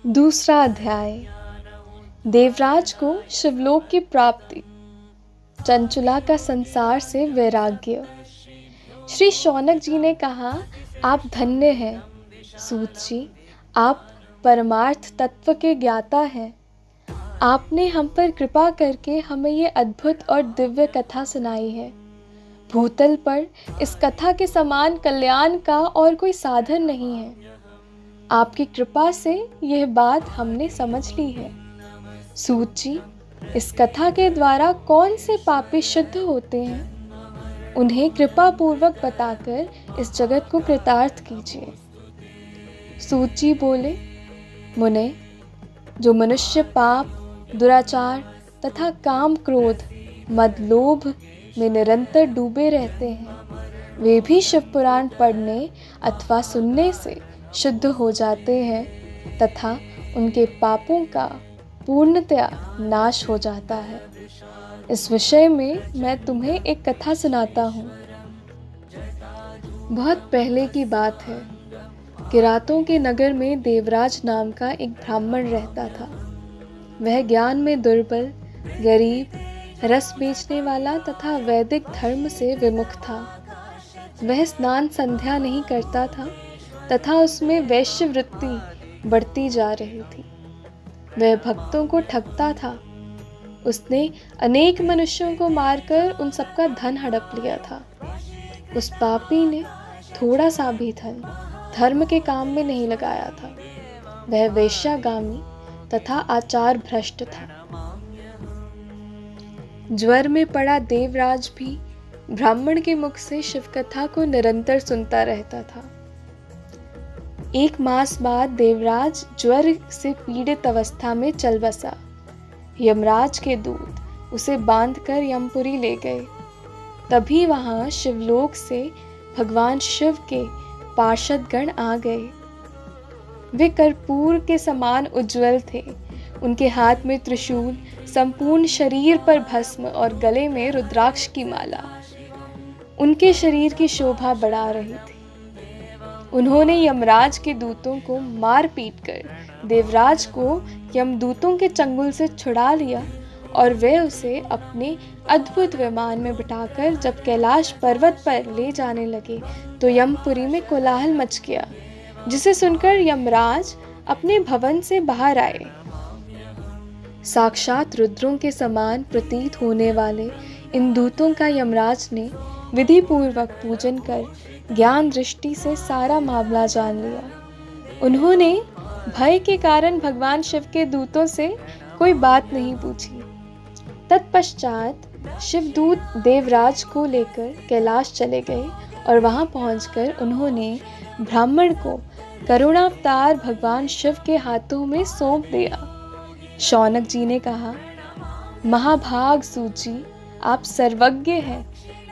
दूसरा अध्याय। देवराज को शिवलोक की प्राप्ति, चंचुला का संसार से वैराग्य। श्री शौनक जी ने कहा, आप धन्य हैं सूत जी, आप परमार्थ तत्व के ज्ञाता हैं। आपने हम पर कृपा करके हमें ये अद्भुत और दिव्य कथा सुनाई है। भूतल पर इस कथा के समान कल्याण का और कोई साधन नहीं है। आपकी कृपा से यह बात हमने समझ ली है। सूत जी, इस कथा के द्वारा कौन से पापी शुद्ध होते हैं, उन्हें कृपा पूर्वक बताकर इस जगत को कृतार्थ कीजिए। सूत जी बोले, मुने, जो मनुष्य पाप, दुराचार तथा काम, क्रोध, मद, लोभ में निरंतर डूबे रहते हैं, वे भी शिव पुराण पढ़ने अथवा सुनने से शुद्ध हो जाते हैं तथा उनके पापों का पूर्णतया नाश हो जाता है। इस विषय में मैं तुम्हें एक कथा सुनाता हूँ। बहुत पहले की बात है। किरातों के नगर में देवराज नाम का एक ब्राह्मण रहता था। वह ज्ञान में दुर्बल, गरीब, रस बेचने वाला तथा वैदिक धर्म से विमुख था। वह स्नान संध्या नहीं करता था तथा उसमें वैश्य वृत्ति बढ़ती जा रही थी। वह भक्तों को ठगता था। उसने अनेक मनुष्यों को मारकर उन सबका धन हड़प लिया था। उस पापी ने थोड़ा सा भी धन धर्म के काम में नहीं लगाया था। वह वेश्यागामी तथा आचार भ्रष्ट था। ज्वर में पड़ा देवराज भी ब्राह्मण के मुख से शिवकथा को निरंतर सुनता रहता था। एक मास बाद देवराज ज्वर से पीड़ित अवस्था में चल बसा। यमराज के दूत उसे बांधकर यमपुरी ले गए। तभी वहां शिवलोक से भगवान शिव के पार्षदगण आ गए। वे कर्पूर के समान उज्जवल थे। उनके हाथ में त्रिशूल, संपूर्ण शरीर पर भस्म और गले में रुद्राक्ष की माला उनके शरीर की शोभा बढ़ा रही थी। उन्होंने यमराज के दूतों को मार पीट कर देवराज को यमदूतों के चंगुल से छुड़ा लिया और वे उसे अपने अद्भुत विमान में बिठाकर जब कैलाश पर्वत पर ले जाने लगे तो यमपुरी में कोलाहल मच गया, जिसे सुनकर यमराज अपने भवन से बाहर आए। साक्षात रुद्रों के समान प्रतीत होने वाले इन दूतों का यमराज ने विधि पूर्वक पूजन कर ज्ञान दृष्टि से सारा मामला जान लिया। उन्होंने भय के कारण भगवान शिव के दूतों से कोई बात नहीं पूछी। तत्पश्चात शिवदूत देवराज को लेकर कैलाश चले गए और वहां पहुंचकर उन्होंने ब्राह्मण को करुणावतार भगवान शिव के हाथों में सौंप दिया। शौनक जी ने कहा, महाभाग सूत जी, आप सर्वज्ञ हैं।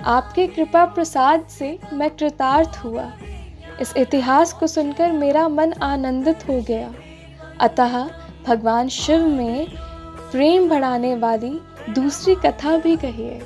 आपके कृपा प्रसाद से मैं कृतार्थ हुआ। इस इतिहास को सुनकर मेरा मन आनंदित हो गया। अतः भगवान शिव में प्रेम बढ़ाने वाली दूसरी कथा भी कहिए।